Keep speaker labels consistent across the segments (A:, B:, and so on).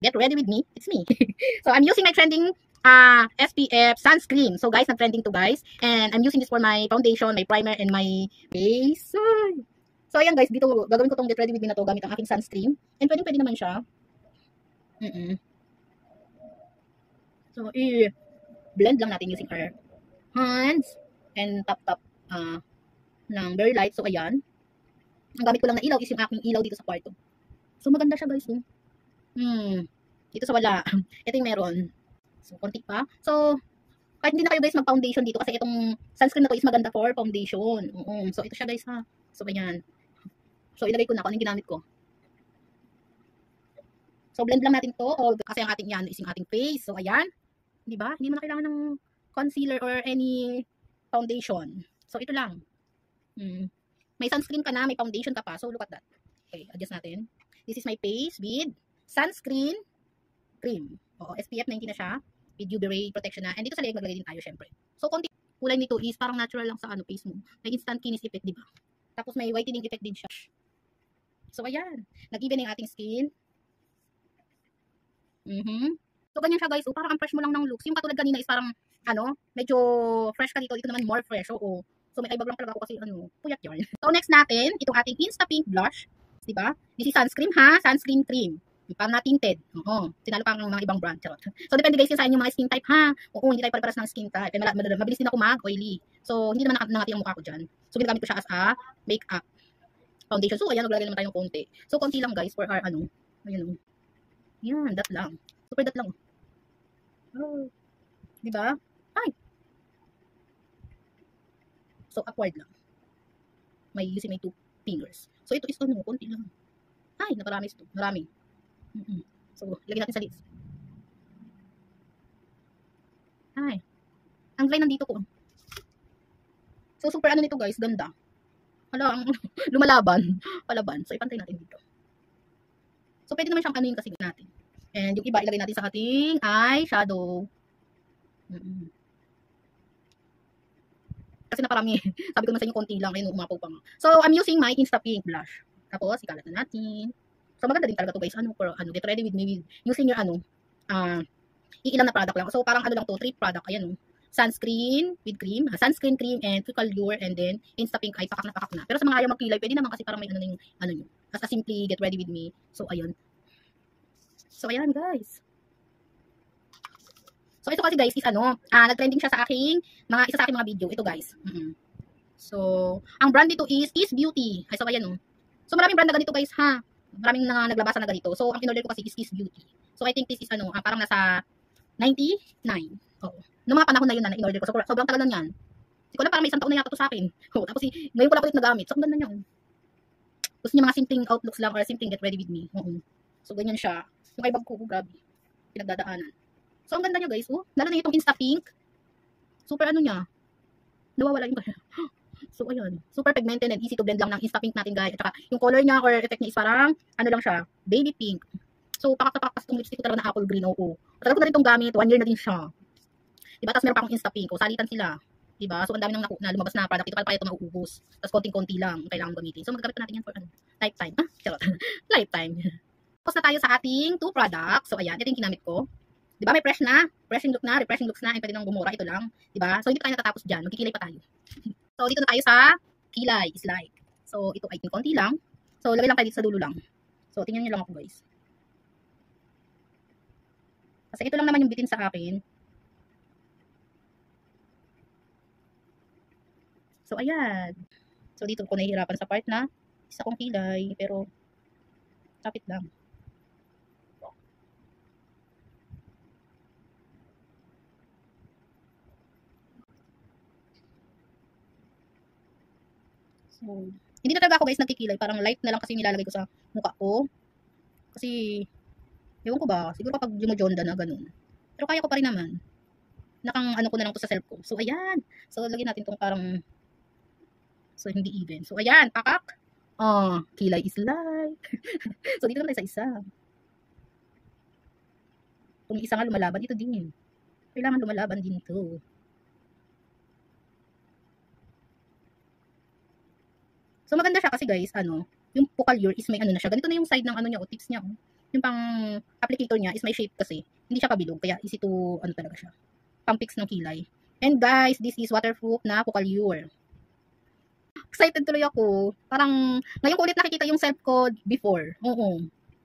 A: Get ready with me. It's me. So I'm using my trending SPF sunscreen. So guys, nag-trending to guys. And I'm using this for my foundation, my primer, and my base. So ayan guys, dito gagawin ko tong get ready with me na to gamit ang aking sunscreen. And pwede naman siya. So blend lang natin using our hands and tap ng very light. So ayan. Ang gamit ko lang na ilaw is yung aking ilaw dito sa kwarto. So maganda siya guys. Dito sa wala. Ito yung meron. So konti pa. So kahit hindi na kayo guys mag-foundation dito kasi itong sunscreen na to is maganda for foundation. So ito siya guys ha. So ayan. So ilagay ko na kung anong ginamit ko. So blend lang natin to kasi ang ating yan is yung ating face. So ayan. Di ba? Hindi mo na kailangan ng concealer or any foundation. So ito lang. May sunscreen ka na, may foundation ka pa. So look at that. Okay, adjust natin. This is my face with sunscreen cream. SPF 90 na siya. With UV ray protection na. And dito sa leg maglagay din tayo syempre. So konti kulay nito is parang natural lang sa face mo. May instant kinis effect, di ba? Tapos may whitening effect din siya. So ayan, nag-even yung ating skin. So ganyan siya guys. Parang ang fresh mo lang ng looks. Yung katulad kanina is parang medyo fresh ka dito. Dito naman more fresh. So may ibag lang talaga ako kasi puyat yarn. So next natin, itong ating Insta Pink blush. Diba? This is sunscreen ha, sunscreen cream. Parang na tinted. Tinalo pa ang mga ibang brand. Charot. So depende guys sa inyo mga skin type ha. Hindi tayo pare-paras ng skin type. Mabilis din ako mag-oily. So hindi naman nangati ang mukha ko dyan. So ginagamit ko siya as a makeup foundation. So ayan, maglalagay naman tayo ng konti. So konti lang guys for our Ayan Yan, that lang. Super that lang. Diba? Ay! So upward lang. May using my 2 fingers. So ito is konti lang. Ay, naparami ito. Marami. So, lagyan natin sa lips. Ay. Ang dry nandito ko. So, super nito guys. Ganda. Hala, ang lumalaban. Palaban. So, ipantay natin dito. So, pwede naman siyang anuin kasi natin. And yung iba, ilagay natin sa ating eyeshadow. Kasi naparami. Sabi ko naman sa inyo, konti lang. Ayun, umapaw pa nga. So, I'm using my Insta Pink blush. Tapos, ikalat na natin. So, maganda din talaga to guys. Get ready with me using your iilang na product lang. So, parang lang to, 3 product. Ayan, sunscreen with cream, sunscreen cream, and Quick Allure, and then Insta Pink ay pakak na. Pero sa mga ayaw magkilay, pwede naman kasi parang may nyo. As a simply get ready with me. So, ayan. So, ayan guys. So, ito kasi guys is nag-trending siya sa isa sa aking mga video. Ito guys. So, ang brand dito is Beauty. Ay, so, ayan So, maraming brand na ganito guys ha. Maraming naglabasan na ganito. So, ang in-order ko kasi is Beauty. So, I think this is parang nasa 99. Noong mga panahon na yun na in-order ko. So, sobrang tagal na yan. Hindi ko alam, parang may 1 taon na yata to sa akin. Tapos, ngayon ko lang ulit nagamit. So, ang ganda niya. Gusto niya mga simpleng outlooks lang or simpleng get ready with me. So, ganyan siya. Yung kay bag ko, grabe. Pinagdadaanan. So, ang ganda niya guys. Lalo na itong Insta Pink. Super niya. Nawawala yung So, ayan. Super pigmented and easy to blend lang ng Insta Pink natin, guys. At saka, yung color niya or effect niya is parang, lang siya, baby pink. So, pakas itong lipstick ko talaga na apple green. Talaga ko na rin itong gamit. 1 year na din siya. Diba? Tapos meron pa akong Insta Pink. Salitan sila. Diba? So, ang dami nang lumabas na product. Ito pa ito mauubos. Tapos, konting-konti lang kailangan gamitin. So, magagamit natin yan for lifetime. Charot. Lifetime. Tapos na tayo sa ating 2 products. So, ayan. Ito yung ginamit ko. Diba? May fresh na. Refreshing looks na. And pwede nang bumura. Ito lang. Diba? So, hindi pa tayo natatapos dyan. Magkikilay pa tayo. So, dito na tayo sa kilay, is like. So, ito ay konti lang. So, lagay lang tayo dito sa dulo lang. So, tingnan nyo lang ako guys. Kasi ito lang naman yung bitin sa akin. So, ayan. So, dito ko nahihirapan sa part na isa kong kilay. Pero, kapit lang. So, hindi na talaga ako guys nagkikilay. Parang light na lang kasi nilalagay ko sa mukha ko. Kasi, ewan ko ba, siguro kapag jumojonda na ganun. Pero kaya ko pa rin naman. Nakang ko na lang to sa self ko. So, ayan. So, lagyan natin tong parang, so, hindi even. So, ayan, pakak. Kilay is like. So, dito naman tayo sa isa. Kung isa nga lumalaban, ito din. Kailangan lumalaban din to. So, maganda siya kasi guys, yung Quick Allure is may na siya. Ganito na yung side ng niya, tips niya. yung pang applicator niya is may shape kasi. Hindi siya pabilog, kaya easy to, ano talaga siya. Pang fix ng kilay. And guys, this is waterproof na Focallure. Excited tuloy ako. Parang, ngayon ko ulit nakikita yung self ko before. Oo.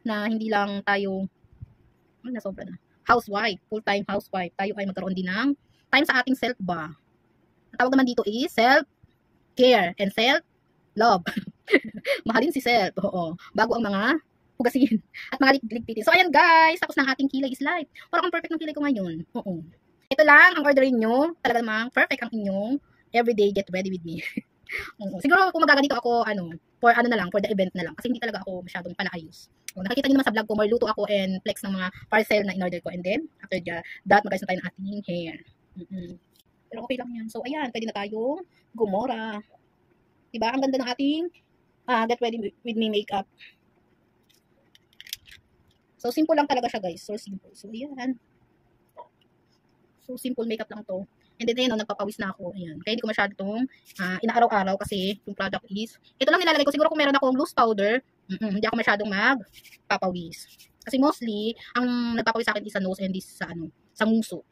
A: Na hindi lang tayo, na sobra na. Housewife, full-time housewife. Tayo ay magkaroon din ng time sa ating self ba. Ang tawag naman dito is self-care and self-love. Mahalin si self. Oo. Bago ang mga hugasin at mga ligpitin. So, ayan guys. Tapos ng ating kilay is life. Parang ang perfect ng kilay ko ngayon. Oo. Ito lang ang orderin nyo. Talaga namang perfect ang inyong everyday get ready with me. Siguro kung magaganito ako, for ano na lang, for the event na lang. Kasi hindi talaga ako masyadong panaayos. Nakikita niyo naman sa vlog ko, more luto ako and flex ng mga parcel na in-order ko. And then, after that, mag-ayos na tayo ng ating hair. Pero okay lang yan. So, ayan, pwede na tayong gumora. Diba? Ang ganda ng ating get ready with me makeup. So, simple lang talaga siya, guys. So, simple. So, ayan. So, simple makeup lang to. And then, ayan, nagpapawis na ako. Ayan. Kaya hindi ko masyadong inaaraw-araw kasi yung product is, ito lang nilalagay ko. Siguro kung meron akong loose powder, hindi ako masyadong magpapawis. Kasi mostly, ang nagpapawis sa akin is sa nose and this sa nguso.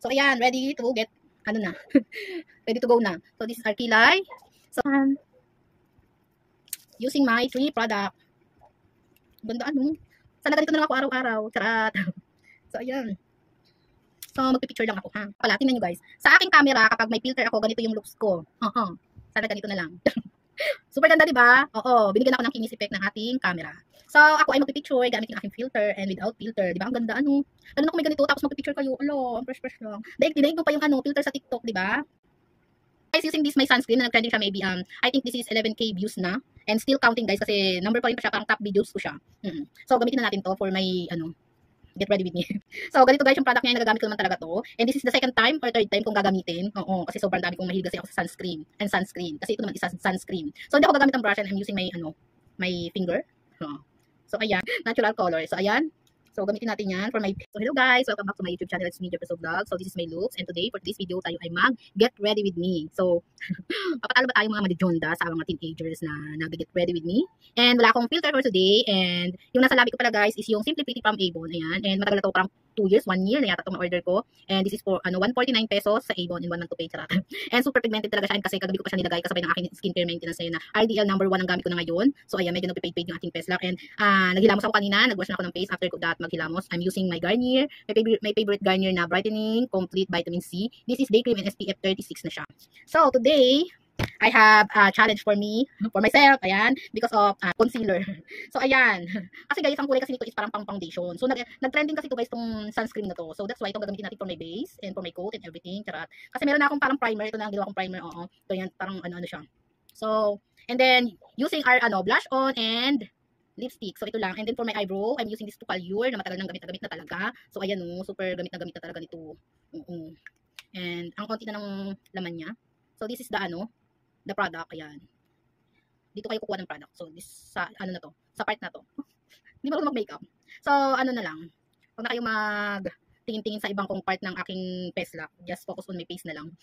A: So, ayan, ready to get, ready to go na. So, this is our kilay. So, using my 3 product. Ganda, sana ganito na lang ako araw-araw. Charat. So, ayan. So, magpipicture lang ako, ha? Pala, tingnan nyo guys. Sa aking camera, kapag may filter ako, ganito yung looks ko. Sana ganito na lang. Super ganda, diba? Oo, binigyan ako ng kinis effect ng ating camera. So, ako ay magpipicture gamit yung aking filter and without filter. Diba? Ang ganda, Lalo na kung may ganito, tapos magpipicture kayo. Ang fresh lang. Daig mo pa yung filter sa TikTok, diba? Guys, using this, my sunscreen, na nag-trending siya maybe, I think this is 11K views na. And still counting, guys, kasi number pa rin pa siya, parang top videos ko siya. So, gamitin na natin to for my, get ready with me. So, ganito guys, yung product niya, nagagamit ko naman talaga to. And this is the second time or third time kong gagamitin. Oo, kasi sobrang dami kong mahilig kasi ako sa sunscreen. And sunscreen. Kasi ito naman is sunscreen. So, hindi ako gagamit ng brush and I'm using my, my finger. So, ayan. Natural color. So, ayan. So, gamitin natin yan for my... So, hello guys! Welcome back to my YouTube channel. It's me, Jefferson Vlog. So, this is my looks. And today, for this video, tayo ay mag-get ready with me. So, papatalo ba tayo mga madijonda sa mga teenagers na nag-get ready with me? And wala akong filter for today. And yung nasa labi ko pala guys is yung Simply Pretty from Avon. Ayan. And matagal na to, parang 2 years, 1 year na yata itong order ko. And this is for 149 pesos sa Avon and 1 month to pay. Charot. And super pigmented talaga siya. And kasi kagabi ko pa siya nilagay kasabay ng aking skincare maintenance na yun na RDL number 1 ang gamit ko na ngayon. So, ayan, medyo nagpipaid yung ating face lock. And naghilamos ako kanina. Nagwash na ako ng face. After that, maghilamos. I'm using my Garnier. My favorite Garnier na Brightening Complete Vitamin C. This is Day Cream and SPF 36 na siya. So, today, I have a challenge for me, for myself, ayan, because of concealer. So, ayan. Kasi guys, ang kulay kasi nito is parang pang foundation. So, nag-trending kasi ito guys, itong sunscreen na to. So, that's why itong gagamitin natin for my base and for my coat and everything. Charat. Kasi meron na akong parang primer. Ito na ang ginawa kong primer, oo. Ito yan, parang ano siya. So, and then, using our blush on and lipstick. So, ito lang. And then, for my eyebrow, I'm using this Focallure na matagal nang gamit na talaga. So, ayan super gamit na talaga nito. And, ang konti na ng laman niya. So, this is the product, ayan. Dito kayo kukuha ng product. So, this, sa sa part na to. Hindi marunong mag-makeup. So, na lang. Huwag na kayo tingin-tingin sa ibang kong part ng aking face lock. Just focus on my face na lang.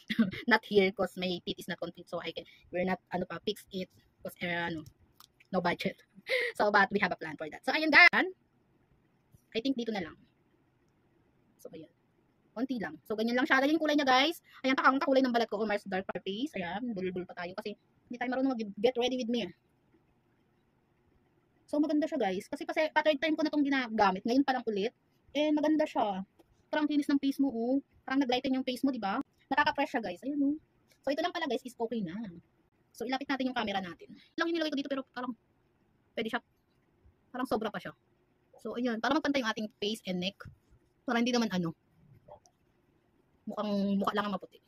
A: Not here, cause my teeth is not complete. So, we're not, fix it. Cause, no budget. So, but we have a plan for that. So, ayan, guys. I think dito na lang. So, ayan. Konti lang. So, ganyan lang siya. Ganyan yung kulay niya, guys. Ayan, ang kakulay ng balat ko. Mars Dark Face. Ayan, bulbul pa tayo. Kasi, hindi tayo marunong mag-get ready with me. So, maganda siya, guys. Kasi, pa-third time ko na itong ginagamit. Ngayon pa lang ulit. And, maganda siya. Parang kinis ng face mo, Parang nag-lighten yung face mo, di ba? Nakaka-fresh siya, guys. Ayan, So, ito lang pala, guys, is okay na. So, ilapit natin yung camera natin. Lang yung nilagay ko dito, pero parang, pwede siya. Parang sobra pa siya. So, ayan. Para magpantay yung ating face and neck. Para hindi naman mukha lang ang maputi.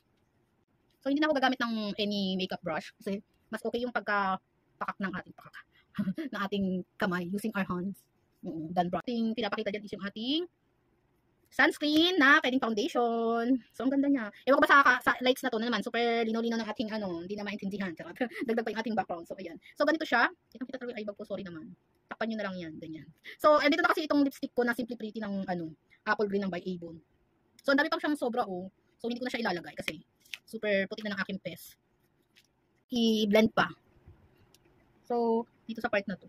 A: So, hindi na ako gagamit ng any makeup brush kasi mas okay yung pagka-pakak ng ating kamay using our hands. Than brush. Ating pinapakita dyan is yung ating sunscreen na pwedeng foundation. So, ang ganda niya. Ewan ko ba sa lights na to na naman, super linaw-linaw ng ating hindi na maintindihan. Dagdag pa yung ating background. So, ayan. So, ganito siya. Kita talaga yung eyebag ko. Sorry naman. Takpan nyo na lang yan. Ganyan. So, dito na kasi itong lipstick ko na Simply Pretty ng Apple Green ng by Avon. So, ang dami pang siyang sobra, So, hindi ko na siya ilalagay kasi super puti na ng aking face. I-blend pa. So, dito sa part na to.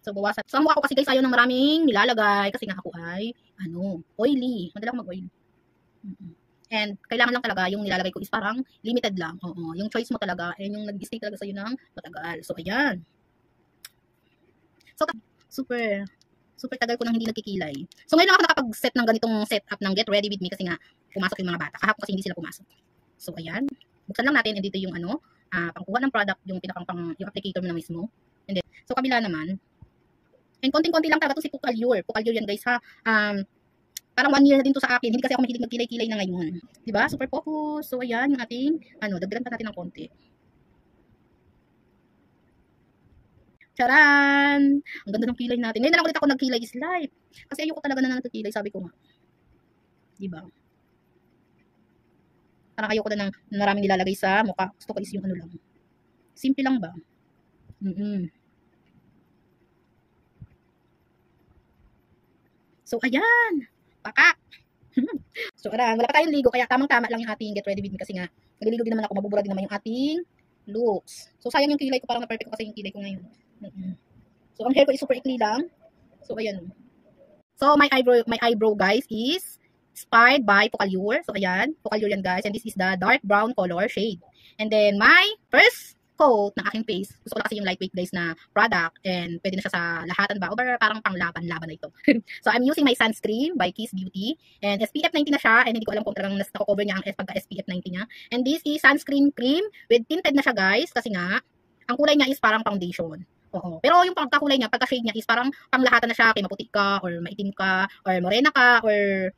A: So, bawasan. So, ang mukha ko kasi guys, ayaw ng maraming nilalagay. Kasi nga ako ay, oily. Madali ako mag-oil. And, kailangan lang talaga, yung nilalagay ko is parang limited lang. Oo, yung choice mo talaga, and yung nag-stay talaga sa'yo ng matagal. So, ayan. So, super tagal ko nang hindi nagkikilay. So, ngayon lang ako nakapag-set ng ganitong setup ng Get Ready With Me kasi nga, pumasok yung mga bata. Kahapon kasi hindi sila pumasok. So, ayan. Buksan lang natin, and dito yung pangkuha ng product, yung yung applicator mo na mismo. And then, so, kabila naman. And konting-konti lang talaga to si Pukalyur. Pukalyur yan guys ha. Parang 1 year na din to sa akin. Hindi kasi ako mahilig magkilay-kilay na ngayon. Diba? Super focus. So, ayan yung ating, dagdagan pa natin ng konti. Charan! Ang ganda ng kilay natin. Ngayon na lang ulit ako nagkilay is live. Kasi ayoko talaga na nagkilay, sabi ko nga. Diba? Parang ayoko na ng maraming nilalagay sa mukha. Gusto ko is yung lang. Simple lang ba? So, ayan. Pakak! So, ayan. Wala pa tayong ligo. Kaya tamang-tama lang yung ating Get Ready With Me. Kasi nga, nagliligo din naman ako. Mabubura din naman yung ating looks. So, sayang yung kilay ko. Parang na-perfect ko kasi yung kilay ko ngayon. So, ang hair ko is super ikli lang. So, ayan. So, my eyebrow guys is inspired by Pukalyur. So, ayan. Pukalyur yan guys. And this is the dark brown color shade. And then, my first coat ng aking face. Gusto ko na kasi yung lightweight guys na product. And pwede na siya sa lahatan ba? O parang panglaban-laban na ito. So, I'm using my sunscreen by Kiss Beauty. And SPF 90 na siya. And hindi ko alam kung talagang nako-cover niya ang pagka-SPF 90 niya. And this is sunscreen cream with tinted na siya guys. Kasi nga, ang kulay niya is parang foundation. Oo. Pero yung pagkakulay niya, pagka-shade niya is parang panglahatan na siya. Kay maputi ka, or maitim ka, or morena ka, or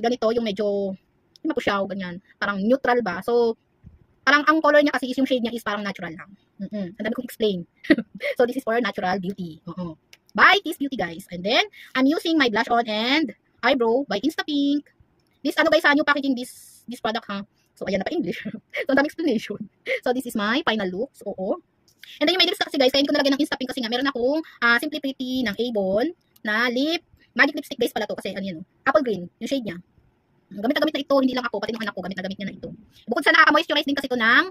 A: ganito, yung medyo, hindi mapusyaw, ganyan. Parang neutral ba? So, parang ang color niya kasi is yung shade niya is parang natural lang. Ang dami kong explain. So, this is for natural beauty. By Kiss Beauty, guys. And then, I'm using my blush on and eyebrow by Instapink. This, guys, new packaging this product, ha? So, ayan na pa English. So, ang dami explanation. So, this is my final look. So, and then, yung may lips kasi, guys, kaya hindi ko nalagyan ng Instapink kasi nga, meron akong Simply Pretty ng Avon na magic lipstick, guys, pala to. Kasi, apple green, yung shade niya. Gamit na ito, hindi lang ako, pati ng anak ko, gamit niya na ito. Bukod sa nakaka-moisturize din kasi ito ng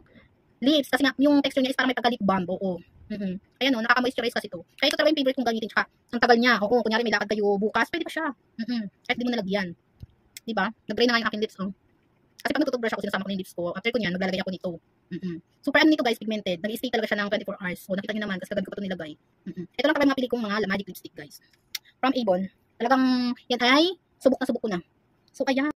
A: lips, kasi nga, yung texture niya is parang may pagka-lip balm, Ayan nakaka-moisturize kasi ito. Kaya ito talaga yung favorite kong gamitin, tsaka, ang tagal niya, kunyari may lakad kayo bukas, pwede pa siya. Kahit di mo nalagyan. Diba? Nag-dry na nga yung aking lips, Kasi pag nagtutubrush ako, sinasama ko yung lips ko, after ko niyan, naglalagay ako nito. Super nito guys, pigmented. Nag-i-stay talaga siya ng 24 hours. So, nakita niyo naman, kasi kagabi ko ito nilagay. Ito lang talaga mga pili kong mga magic lipstick, guys. From Avon. Talagang, yan ay, subok na subok ko na. So, ayan.